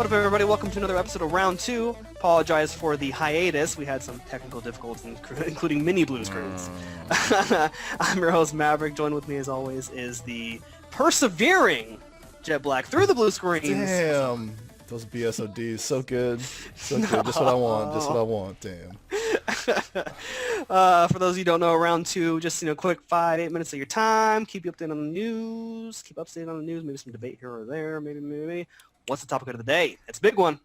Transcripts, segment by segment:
What up, everybody? Welcome to another episode of Round 2. Apologize for the hiatus. We had some technical difficulties, including mini blue screens. I'm your host, Mavrick. Joined with me, as always, is the persevering Jet Black through the blue screens. Damn, those BSODs, so good. So good. Just what I want. Just what I want. Damn. For those of you who don't know, Round 2, just, quick 5-8 minutes of your time. Keep you updated on the news. Keep updated on the news. Maybe some debate here or there. Maybe. What's the topic of the day? It's a big one.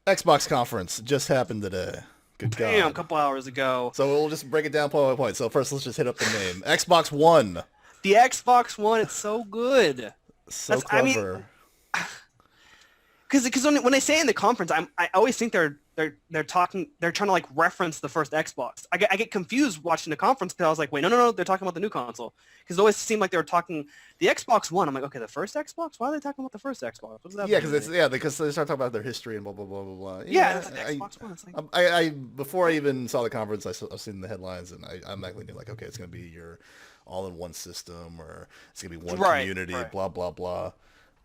Xbox conference just happened today. Good Damn, God. a couple hours ago. So we'll just break it down point by point. So first, let's just hit up the name. Xbox One. The Xbox One, it's so good. So clever. Because when they say in the conference, I always think they're trying to like reference the first Xbox. I get confused watching the conference because I was like, wait, no, they're talking about the new console. Because it always seemed like they were talking the Xbox One. I'm like, okay, the first Xbox? Why are they talking about the first Xbox? What does that mean? Because they start talking about their history and blah blah blah blah blah. Yeah, it's like Xbox One. It's like... I before I even saw the conference, I've seen the headlines and I'm actually like, okay, it's gonna be your all-in-one system or it's gonna be one community, blah blah blah.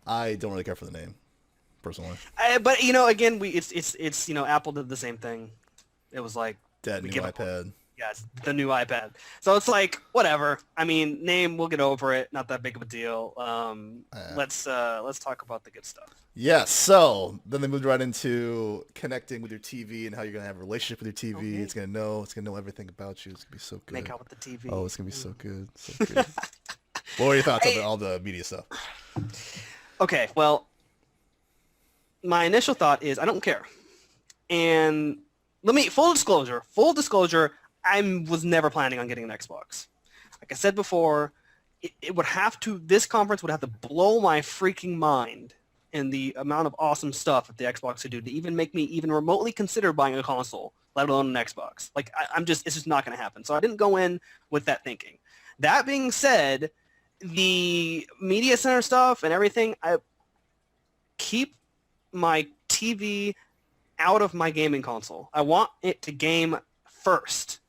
I don't really care for the name. Personally, but again, it's Apple did the same thing. It was like that new iPad. Yes, the new iPad. So it's like whatever. I mean, name, we'll get over it. Not that big of a deal. Let's talk about the good stuff. Yeah. So then they moved right into connecting with your TV and how you're gonna have a relationship with your TV. Okay. It's gonna know everything about you. It's gonna be so good. Make out with the TV. Oh, it's gonna be so good. So good. What were your thoughts on all the media stuff? Okay. Well. My initial thought is I don't care. And full disclosure, I was never planning on getting an Xbox. Like I said before, this conference would have to blow my freaking mind in the amount of awesome stuff that the Xbox could do to even make me even remotely consider buying a console, let alone an Xbox. Like it's just not going to happen. So I didn't go in with that thinking. That being said, the media center stuff and everything, I keep my TV out of my gaming console. I want it to game first.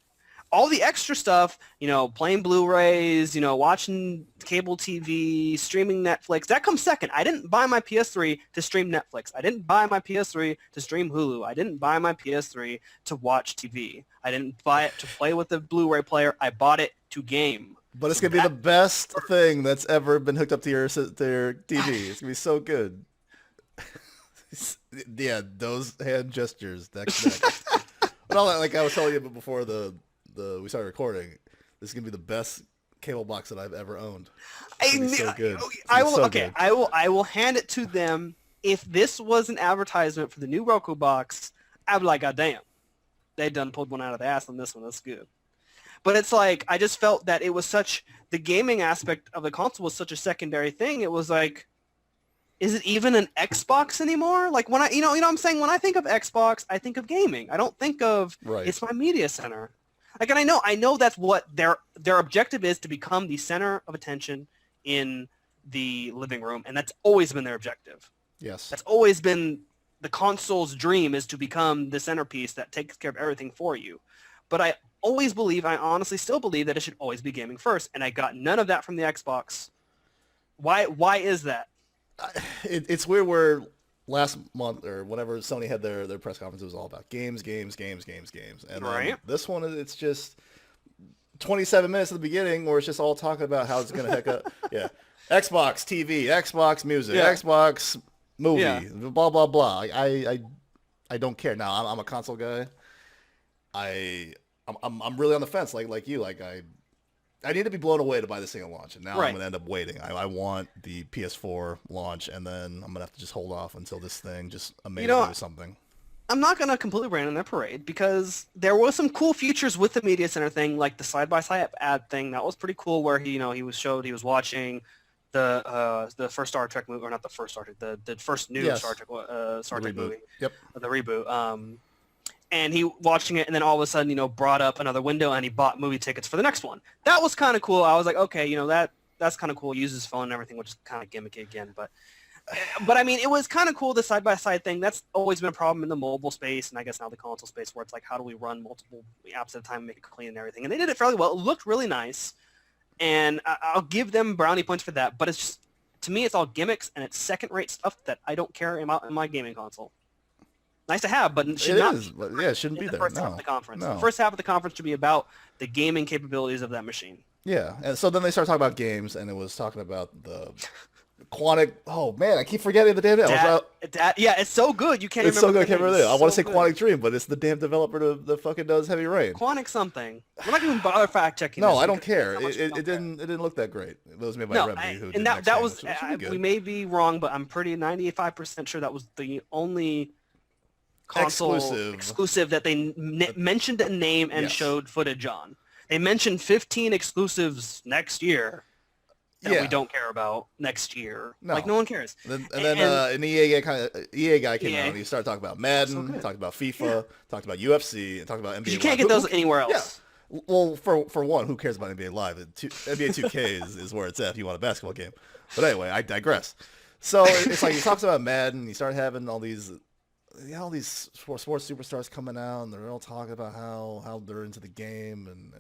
All the extra stuff, playing Blu-rays, watching cable TV, streaming Netflix, that comes second. I didn't buy my PS3 to stream Netflix. I didn't buy my PS3 to stream Hulu. I didn't buy my PS3 to watch TV. I didn't buy it to play with the Blu-ray player. I bought it to game. But it's going to be the best thing that's ever been hooked up to your TV. It's going to be so good. Yeah, those hand gestures. But like I was telling you before we started recording, this is gonna be the best cable box that I've ever owned. It's so good. I will hand it to them. If this was an advertisement for the new Roku box, I'd be like, God damn, they done pulled one out of the ass on this one. That's good. But it's like I just felt that it was the gaming aspect of the console was such a secondary thing. It was like, is it even an Xbox anymore? Like when you know what I'm saying? When I think of Xbox, I think of gaming. I don't think of It's my media center. Like, and I know that's what their objective is, to become the center of attention in the living room, and that's always been their objective. Yes. That's always been the console's dream, is to become the centerpiece that takes care of everything for you. But I honestly still believe that it should always be gaming first, and I got none of that from the Xbox. Why is that? It's weird where last month or whenever Sony had their press conference, it was all about games. And then this one, it's just 27 minutes at the beginning where it's just all talking about how it's going to heck up. Yeah. Xbox TV, Xbox music, Xbox movie, blah, blah, blah. I don't care. Now, I'm a console guy. I'm really on the fence like you. Like I need to be blown away to buy this thing at launch, and now I'm going to end up waiting. I want the PS4 launch, and then I'm going to have to just hold off until this thing just amazes me with something. I'm not going to completely rain on that parade, because there was some cool features with the media center thing, like the side-by-side ad thing. That was pretty cool, where he was watching the first Star Trek movie, or not the first Star Trek, the first new Star Trek movie. Yep. The reboot. And he watching it, and then all of a sudden, brought up another window, and he bought movie tickets for the next one. That was kind of cool. I was like, okay, that's kind of cool. Use his phone and everything, which is kind of gimmicky again. But I mean, it was kind of cool, the side-by-side thing. That's always been a problem in the mobile space, and I guess now the console space, where it's like, how do we run multiple apps at a time and make it clean and everything? And they did it fairly well. It looked really nice, and I'll give them brownie points for that. But it's just, to me, it's all gimmicks and it's second-rate stuff that I don't care about in my gaming console. Nice to have, but it should not is, but yeah, it shouldn't be the there. first half of the conference. The first half of the conference should be about the gaming capabilities of that machine. Yeah, and so then they start talking about games, and it was talking about the Quantic. Oh man, I keep forgetting the damn name. Yeah, it's so good. You can't. It's so good. I can't remember it. I want to say good. Quantic Dream, but it's the damn developer that fucking does Heavy Rain. Quantic something. We're not even bother fact checking. No, I don't care. It didn't look that great. It was made by Remedy, who did that was. good. We may be wrong, but I'm pretty 95% sure that was the only console exclusive that they mentioned a name and showed footage on. They mentioned 15 exclusives next year that we don't care about next year. No. Like, no one cares. And then an EA guy came out and he started talking about Madden, talked about FIFA, talked about UFC, and talked about NBA Live. You can't get those anywhere else. Yeah. Well, for one, who cares about NBA Live? NBA 2K is where it's at if you want a basketball game. But anyway, I digress. So it's like he talks about Madden. He started having all these sports superstars coming out, and they're all talking about how they're into the game and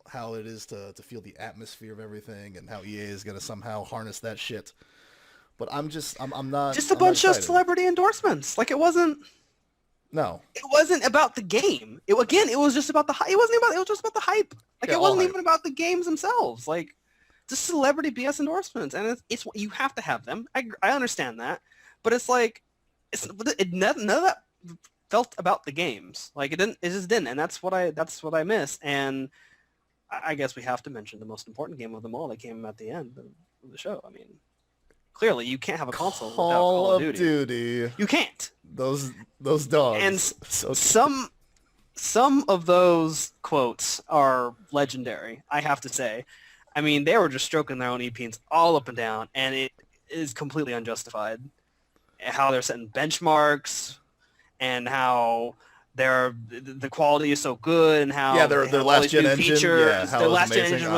how it is to feel the atmosphere of everything, and how EA is going to somehow harness that shit. But I'm not. Just a bunch of celebrity endorsements. Like, it wasn't. No. It wasn't about the game. It was just about the hype. It was just about the hype. Like, it wasn't even about the games themselves. Like, just celebrity BS endorsements, and it's you have to have them. I understand that, but it's like. None of that felt about the games. Like, it just didn't, and that's what I miss. And I guess we have to mention the most important game of them all that came at the end of the show. I mean, clearly you can't have a console without Call of Duty. You can't. Those dogs. And some of those quotes are legendary, I have to say. I mean, they were just stroking their own e-pins all up and down, and it is completely unjustified. How they're setting benchmarks, and how the quality is so good, and how their last gen engine, their last gen engine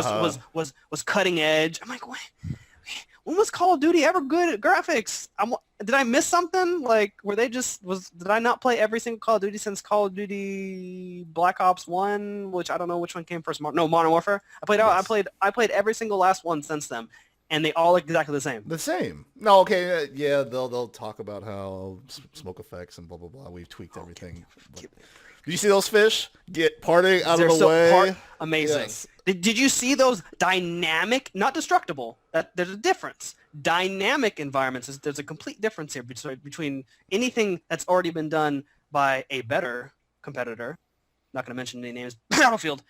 was cutting edge. I'm like, when was Call of Duty ever good at graphics? Did I miss something? Like, were they did I not play every single Call of Duty since Call of Duty Black Ops 1, which I don't know which one came first. Modern Warfare. I played every single last one since then. And they all look exactly the same. The same. No, okay, yeah, they'll talk about how smoke effects and blah blah blah. We've tweaked everything. Did you see those fish parting out of the way? Amazing. Yes. Did you see those dynamic, not destructible? There's a difference. Dynamic environments. There's a complete difference here between anything that's already been done by a better competitor. Not going to mention any names. Battlefield.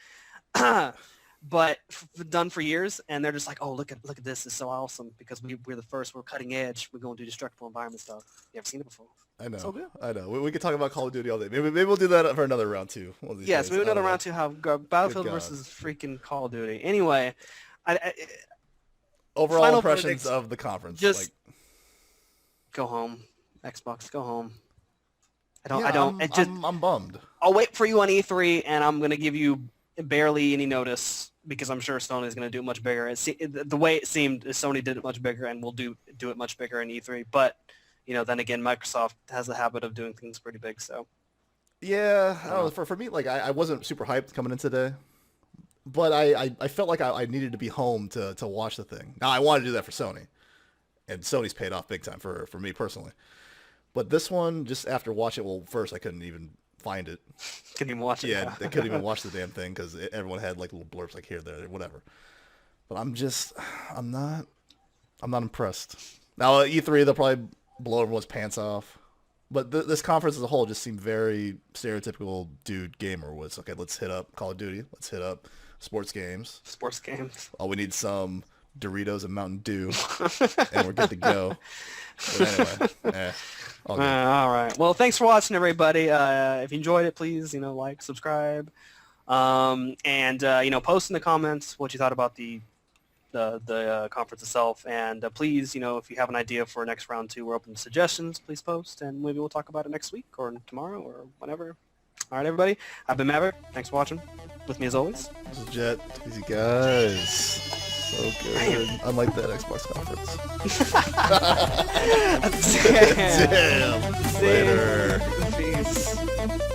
But done for years, and they're just like, oh, look at this, it's so awesome because we're the first, we're cutting edge, we're going to do destructible environment stuff. You ever seen it before? I know. So good. I know. We could talk about Call of Duty all day. Maybe we'll do that for another round too. Yes, maybe another round two. How Battlefield versus freaking Call of Duty. Anyway, overall impressions of the conference. Just go home, Xbox. Go home. I'm bummed. I'll wait for you on E3, and I'm gonna give you barely any notice because I'm sure Sony is going to do it much bigger. The way it seemed is Sony did it much bigger and will do it much bigger in E3. But, then again, Microsoft has the habit of doing things pretty big. So, yeah, I don't know. For me, like I wasn't super hyped coming in today, but I felt like I needed to be home to watch the thing. Now I wanted to do that for Sony, and Sony's paid off big time for me personally. But this one, just after watching it, well, first I couldn't even find it. Couldn't even watch it. Yeah, they couldn't even watch the damn thing because everyone had like little blurbs like here, there, whatever. But I'm not impressed. Now at E3 they'll probably blow everyone's pants off. But this conference as a whole just seemed very stereotypical dude gamer was, okay, let's hit up Call of Duty, let's hit up sports games. Oh, we need some Doritos and Mountain Dew, and we're good to go. But anyway, all right. Well, thanks for watching, everybody. If you enjoyed it, please, like, subscribe, and post in the comments what you thought about the conference itself. And please, if you have an idea for next round 2, we're open to suggestions. Please post, and maybe we'll talk about it next week or tomorrow or whenever. All right, everybody. I've been Maverick. Thanks for watching. With me as always. This is Jet. Easy guys. So good. Unlike that Xbox conference. Damn. Later. Peace.